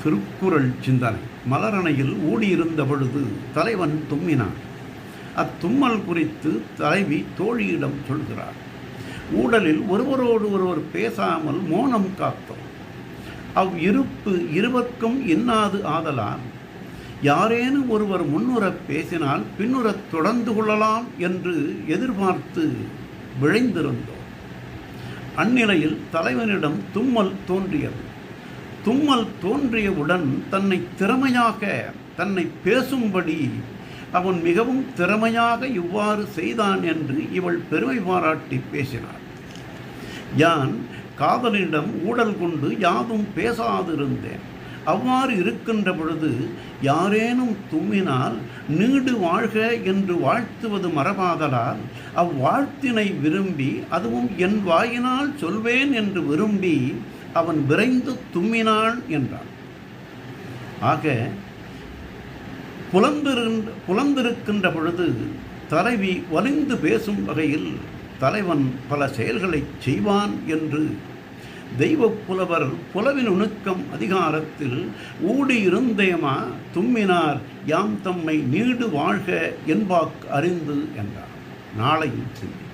திருக்குறள் சிந்தனை. மலரணையில் ஊடியிருந்த பொழுது தலைவன் தும்மினான். அத்தும்மல் குறித்து தலைவி தோழியிடம் சொல்கிறார். ஊடலில் ஒருவரோடு ஒருவர் பேசாமல் மௌனம் காத்தோம். அவ்விருப்பு இருவர்க்கும் இன்னாது ஆதலால் யாரேனும் ஒருவர் முன்னுறப் பேசினால் பின்னுறத் தொடர்ந்து கொள்ளலாம் என்று எதிர்பார்த்து விழைந்திருந்தோம். அந்நிலையில் தலைவனிடம் தும்மல் தோன்றியது. தும்மல் தோன்றியவுடன் தன்னை பேசும்படி அவன் மிகவும் திறமையாக இவ்வாறு செய்தான் என்று இவள் பெருமை பாராட்டி பேசினாள். யான் காதலிடம் ஊடல் கொண்டு யாதும் பேசாதிருந்தேன். அவ்வாறு இருக்கின்ற பொழுது யாரேனும் தும்மினால் நீடு வாழ்க என்று வாழ்த்துவது மரபாதலால் அவ்வாழ்த்தினை விரும்பி, அதுவும் என் வாயினால் சொல்வேன் என்று விரும்பி அவன் விரைந்து தும்மினான் என்றான். ஆக புலந்திருக்கின்ற பொழுது தலைவி வலிந்து பேசும் வகையில் தலைவன் பல செயல்களை செய்வான் என்று தெய்வப் புலவர் புலவின் நுணுக்கம் அதிகாரத்தில் ஊடியிருந்தேமா தும்மினார் யாம் தம்மை நீடு வாழ்க என்பாக்கு அறிந்து என்றார். நாளையும் சிந்தி.